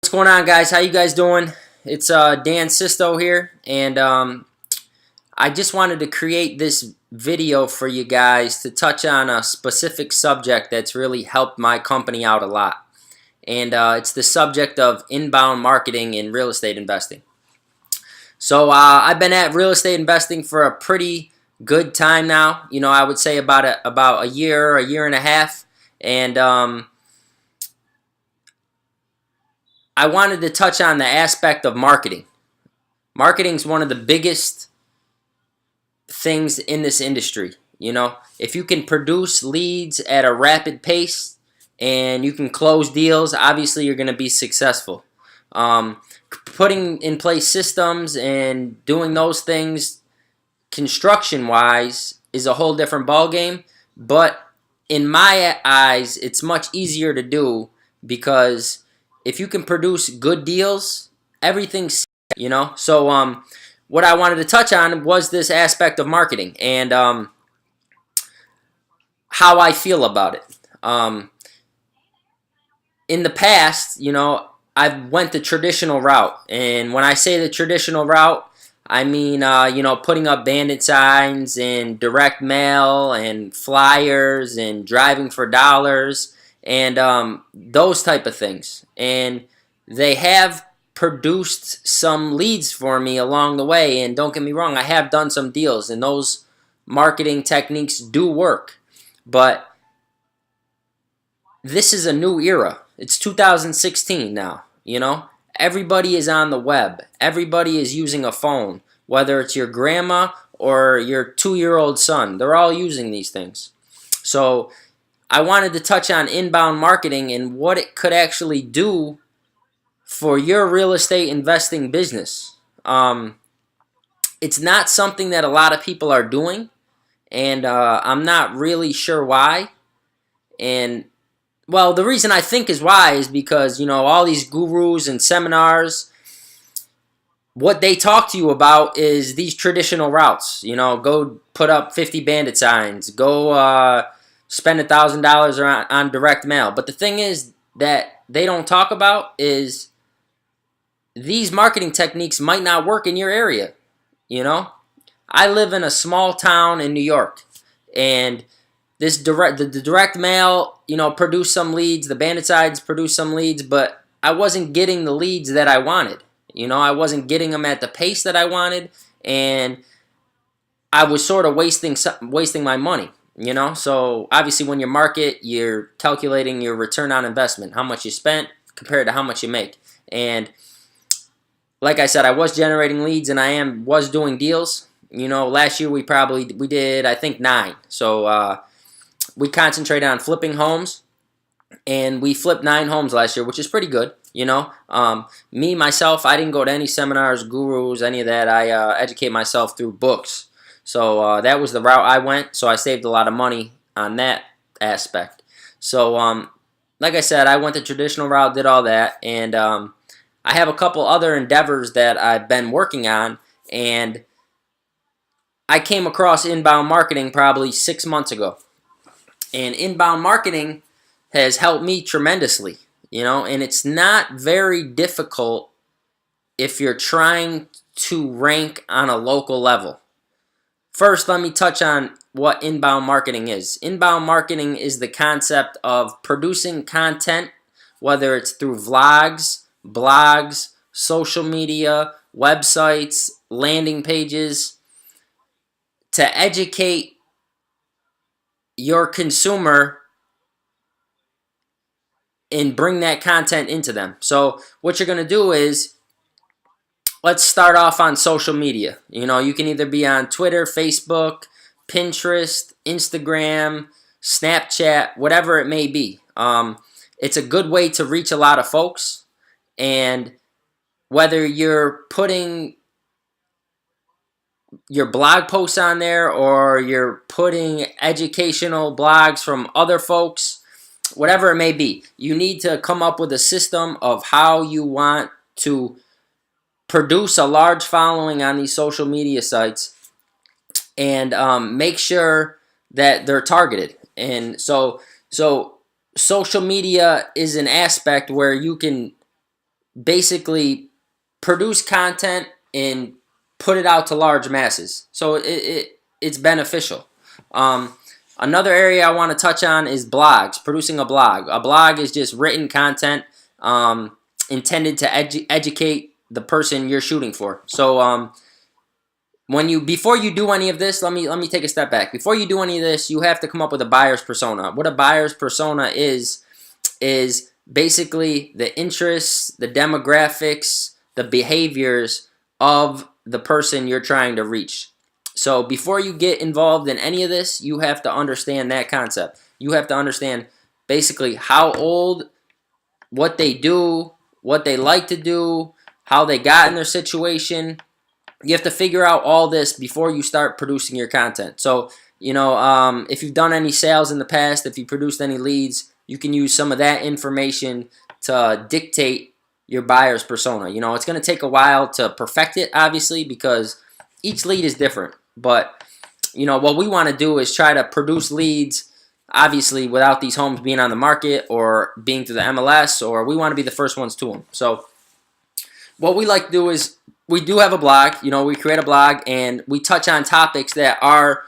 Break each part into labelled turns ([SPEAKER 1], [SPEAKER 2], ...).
[SPEAKER 1] What's going on, guys? How you guys doing? It's Dan Sisto here, and I just wanted to create this video for you guys to touch on a specific subject that's really helped my company out a lot. And it's the subject of inbound marketing in real estate investing. So I've been at real estate investing for a pretty good time now. You know, I would say about a year and a half. And I wanted to touch on the aspect of marketing. Marketing is one of the biggest things in this industry. You know, if you can produce leads at a rapid pace and you can close deals, obviously you're going to be successful. Putting in place systems and doing those things construction-wise is a whole different ballgame. But in my eyes, it's much easier to do because if you can produce good deals, everything's, you know. So what I wanted to touch on was this aspect of marketing and how I feel about it. In the past, you know, I went the traditional route. And when I say the traditional route, I mean, you know, putting up bandit signs and direct mail and flyers and driving for dollars and those type of things. And they have produced some leads for me along the way. And don't get me wrong, I have done some deals, and those marketing techniques do work. But this is a new era. It's 2016 now, you know. Everybody is on the web. Everybody is using a phone, whether it's your grandma or your 2-year-old son. They're all using these things. So I wanted to touch on inbound marketing and what it could actually do for your real estate investing business. It's not something that a lot of people are doing, and I'm not really sure why. And well, the reason I think is why is because, you know, all these gurus and seminars, what they talk to you about is these traditional routes. You know, go put up 50 bandit signs, go spend $1,000 on direct mail. But the thing is that they don't talk about is these marketing techniques might not work in your area. You know, I live in a small town in New York, and the direct mail, you know, produced some leads. The bandit signs produced some leads, but I wasn't getting the leads that I wanted. You know, I wasn't getting them at the pace that I wanted, and I was sort of wasting my money. You know, so obviously when you market, you're calculating your return on investment, how much you spent compared to how much you make. And like I said, I was generating leads, and I was doing deals. You know, last year we did, I think, 9. So we concentrated on flipping homes, and we flipped 9 homes last year, which is pretty good, you know. Me, myself, I didn't go to any seminars, gurus, any of that. I educate myself through books. So that was the route I went, so I saved a lot of money on that aspect. So like I said, I went the traditional route, did all that, and I have a couple other endeavors that I've been working on, and I came across inbound marketing probably 6 months ago. And inbound marketing has helped me tremendously, you know, and it's not very difficult if you're trying to rank on a local level. First, let me touch on what inbound marketing is. Inbound marketing is the concept of producing content, whether it's through vlogs, blogs, social media, websites, landing pages, to educate your consumer and bring that content into them. So what you're going to do is, let's start off on social media. You know, you can either be on Twitter, Facebook, Pinterest, Instagram, Snapchat, whatever it may be. It's a good way to reach a lot of folks. And whether you're putting your blog posts on there or you're putting educational blogs from other folks, whatever it may be, you need to come up with a system of how you want to produce a large following on these social media sites and make sure that they're targeted. And so social media is an aspect where you can basically produce content and put it out to large masses. So it's beneficial. Another area I want to touch on is blogs, producing a blog. A blog is just written content intended to educate the person you're shooting for. So before you do any of this, let me take a step back. Before you do any of this, you have to come up with a buyer's persona. What a buyer's persona is basically the interests, the demographics, the behaviors of the person you're trying to reach. So before you get involved in any of this, you have to understand that concept. You have to understand basically how old, what they do, what they like to do, how they got in their situation. You have to figure out all this before you start producing your content. So, if you've done any sales in the past, if you produced any leads, you can use some of that information to dictate your buyer's persona. It's going to take a while to perfect it, obviously, because each lead is different. But, what we want to do is try to produce leads, obviously, without these homes being on the market or being through the MLS, or we want to be the first ones to them. So what we like to do is we do have a blog. We create a blog and we touch on topics that our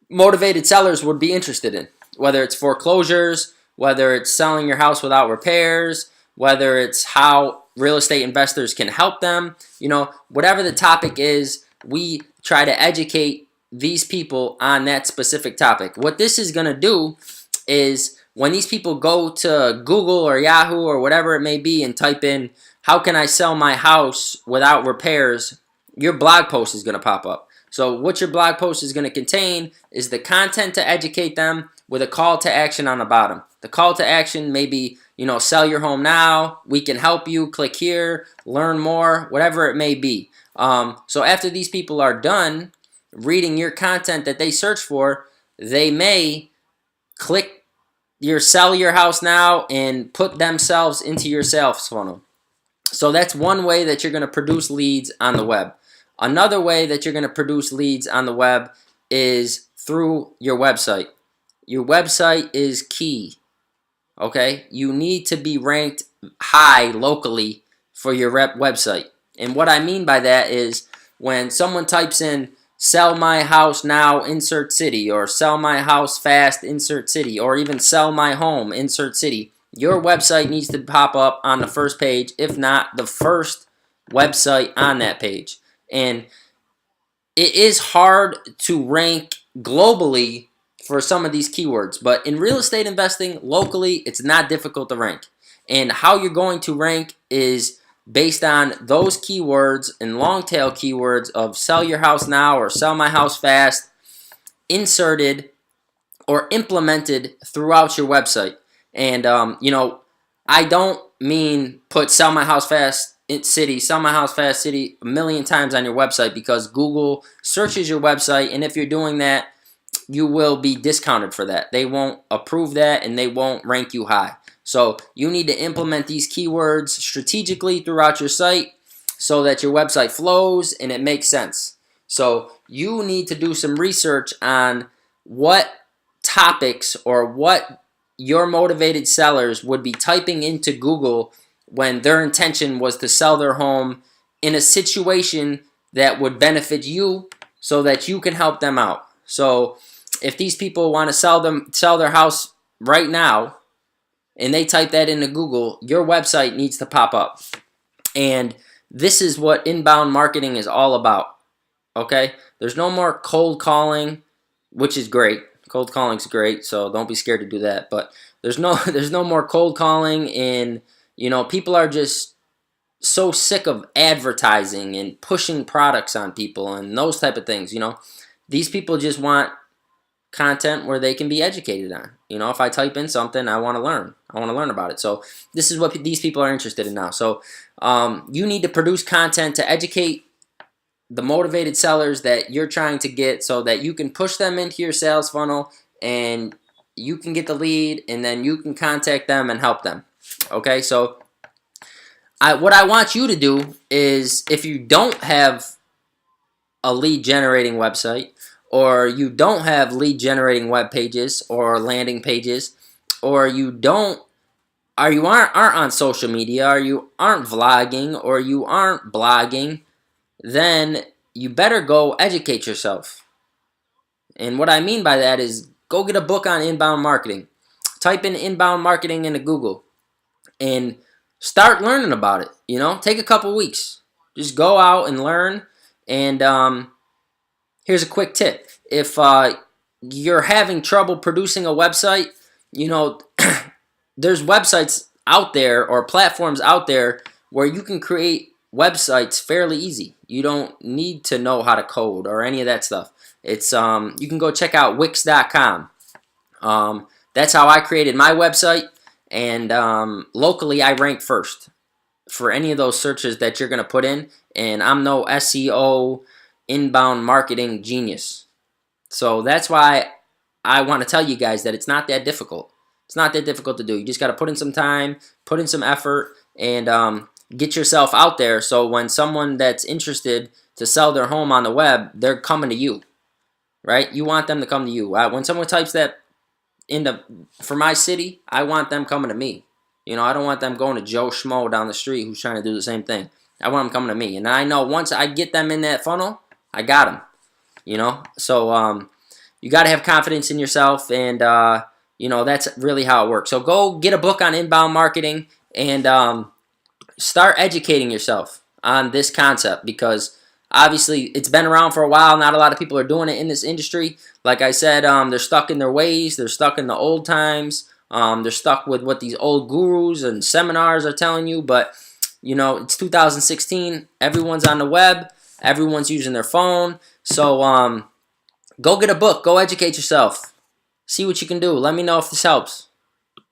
[SPEAKER 1] motivated sellers would be interested in, whether it's foreclosures, whether it's selling your house without repairs, whether it's how real estate investors can help them. Whatever the topic is, we try to educate these people on that specific topic. What this is going to do is when these people go to Google or Yahoo or whatever it may be and type in, how can I sell my house without repairs, your blog post is going to pop up. So what your blog post is going to contain is the content to educate them with a call to action on the bottom. The call to action may be, sell your home now, we can help you, click here, learn more, whatever it may be. So after these people are done reading your content that they search for, they may click your sell your house now and put themselves into your sales funnel. So that's one way that you're going to produce leads on the web. Another way that you're going to produce leads on the web is through your website. Your website is key. Okay? You need to be ranked high locally for your website. And what I mean by that is when someone types in sell my house now, insert city, or sell my house fast, insert city, or even sell my home, insert city, your website needs to pop up on the first page, if not the first website on that page. And it is hard to rank globally for some of these keywords, but in real estate investing locally, it's not difficult to rank. And how you're going to rank is based on those keywords and long tail keywords of sell your house now or sell my house fast inserted or implemented throughout your website. And, I don't mean put sell my house fast city, sell my house fast city a million times on your website, because Google searches your website, and if you're doing that, you will be discounted for that. They won't approve that, and they won't rank you high. So you need to implement these keywords strategically throughout your site so that your website flows and it makes sense. So you need to do some research on what topics or what your motivated sellers would be typing into Google when their intention was to sell their home in a situation that would benefit you so that you can help them out. So if these people want to sell their house right now and they type that into Google, your website needs to pop up. And this is what inbound marketing is all about. Okay? There's no more cold calling, which is great. Cold calling is great, so don't be scared to do that. But there's no more cold calling, and people are just so sick of advertising and pushing products on people and those type of things. These people just want content where they can be educated on. If I type in something, I want to learn. I want to learn about it. So this is what these people are interested in now. So you need to produce content to educate the motivated sellers that you're trying to get so that you can push them into your sales funnel and you can get the lead, and then you can contact them and help them. Okay, so what I want you to do is, if you don't have a lead generating website, or you don't have lead generating web pages or landing pages, or you don't aren't on social media, or you aren't vlogging, or you aren't blogging, then you better go educate yourself. And what I mean by that is go get a book on inbound marketing. Type in inbound marketing into Google and start learning about it. You know, take a couple weeks. Just go out and learn. And here's a quick tip. If you're having trouble producing a website, you know, there's websites out there or platforms out there where you can create websites fairly easy. You don't need to know how to code or any of that stuff. It's you can go check out Wix.com. That's how I created my website, and locally I rank first for any of those searches that you're gonna put in. And I'm no SEO inbound marketing genius, so that's why I want to tell you guys that it's not that difficult. It's not that difficult to do. You just got to put in some time, put in some effort, and get yourself out there. So when someone that's interested to sell their home on the web, they're coming to you, right? You want them to come to you. When someone types that for my city, I want them coming to me. You know, I don't want them going to Joe Schmo down the street who's trying to do the same thing. I want them coming to me. And I know once I get them in that funnel, I got them. You know, so you got to have confidence in yourself, and you know, that's really how it works. So go get a book on inbound marketing and start educating yourself on this concept, because obviously it's been around for a while. Not a lot of people are doing it in this industry. Like I said, they're stuck in their ways. They're stuck in the old times. They're stuck with what these old gurus and seminars are telling you. But, you know, it's 2016. Everyone's on the web. Everyone's using their phone. So go get a book. Go educate yourself. See what you can do. Let me know if this helps.